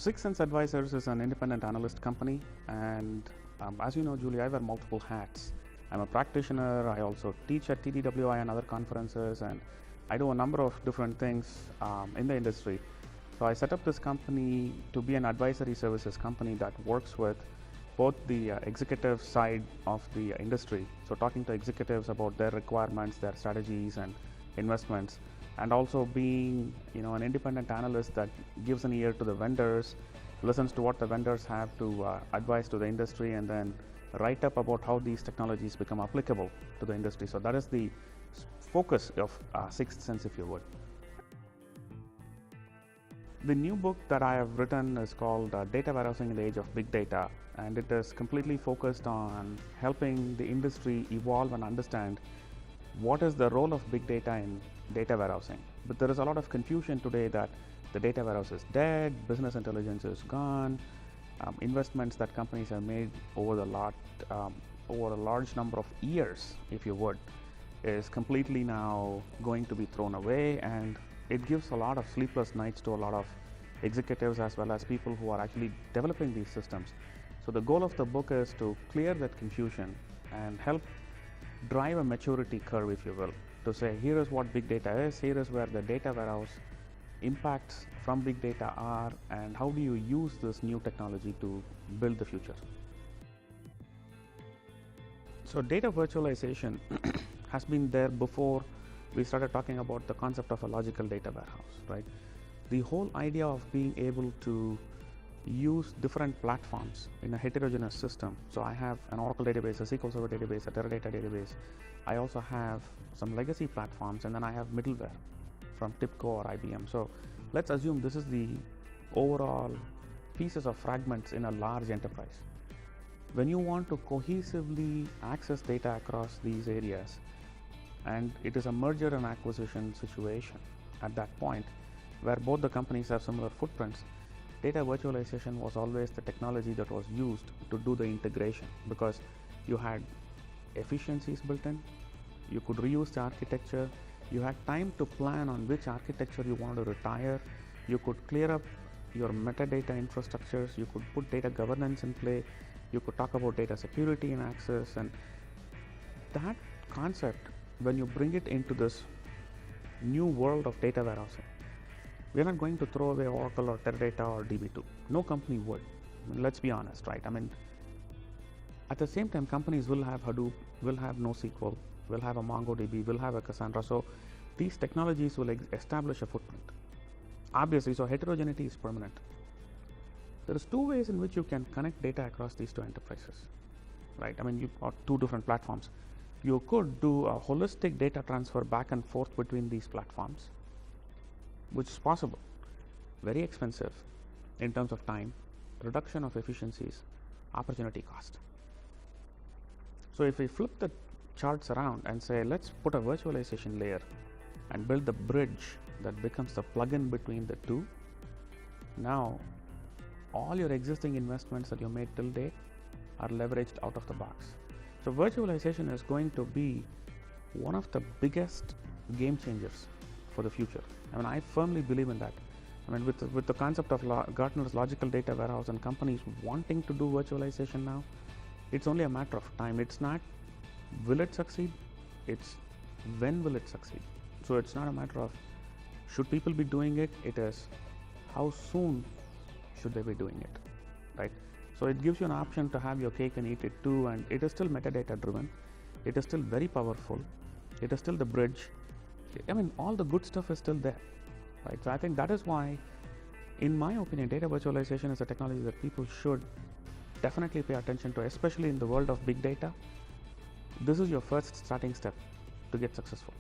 Sixth Sense Advisors is an independent analyst company, and as you know, Julie, I wear multiple hats. I'm a practitioner. I also teach at TDWI and other conferences, and I do a number of different things in the industry. So I set up this company to be an advisory services company that works with both the executive side of the industry, so talking to executives about their requirements, their strategies and investments, and also being an independent analyst that gives an ear to the vendors, listens to what the vendors have to advise to the industry, and then write up about how these technologies become applicable to the industry. So that is the focus of Sixth Sense, if you would. The new book that I have written is called Data Warehousing in the Age of Big Data, and it is completely focused on helping the industry evolve and understand what is the role of big data in data warehousing. But there is a lot of confusion today that the data warehouse is dead, business intelligence is gone, investments that companies have made over a large number of years, if you would, is completely now going to be thrown away, and it gives a lot of sleepless nights to a lot of executives as well as people who are actually developing these systems. So the goal of the book is to clear that confusion and help drive a maturity curve, if you will, to say here is what big data is, here is where the data warehouse impacts from big data are, and how do you use this new technology to build the future. So data virtualization has been there before we started talking about the concept of a logical data warehouse, right? The whole idea of being able to use different platforms in a heterogeneous system. So I have an Oracle database, a SQL Server database, a Teradata database. I also have some legacy platforms, and then I have middleware from TIBCO or IBM. So let's assume this is the overall pieces of fragments in a large enterprise. When you want to cohesively access data across these areas, and it is a merger and acquisition situation at that point where both the companies have similar footprints, data virtualization was always the technology that was used to do the integration, because you had efficiencies built in, you could reuse the architecture, you had time to plan on which architecture you want to retire, you could clear up your metadata infrastructures, you could put data governance in play, you could talk about data security and access. And that concept, when you bring it into this new world of data warehousing, we're not going to throw away Oracle or Teradata or DB2. No company would. I mean, let's be honest, right? I mean, at the same time, companies will have Hadoop, will have NoSQL, will have a MongoDB, will have a Cassandra. So these technologies will establish a footprint. Obviously, so heterogeneity is permanent. There is two ways in which you can connect data across these two enterprises, right? I mean, you've got two different platforms. You could do a holistic data transfer back and forth between these platforms, which is possible, very expensive in terms of time, reduction of efficiencies, opportunity cost. So if we flip the charts around and say, let's put a virtualization layer and build the bridge that becomes the plug-in between the two, now all your existing investments that you made till date are leveraged out of the box. So virtualization is going to be one of the biggest game changers for the future. I mean, I firmly believe in that. I mean, with the concept of Gartner's logical data warehouse and companies wanting to do virtualization now, it's only a matter of time. It's not will it succeed, it's when will it succeed. So it's not a matter of should people be doing it, it is how soon should they be doing it, right? So it gives you an option to have your cake and eat it too, and it is still metadata driven, it is still very powerful, it is still the bridge. I mean, all the good stuff is still there, right? So I think that is why, in my opinion, data virtualization is a technology that people should definitely pay attention to, especially in the world of big data. This is your first starting step to get successful.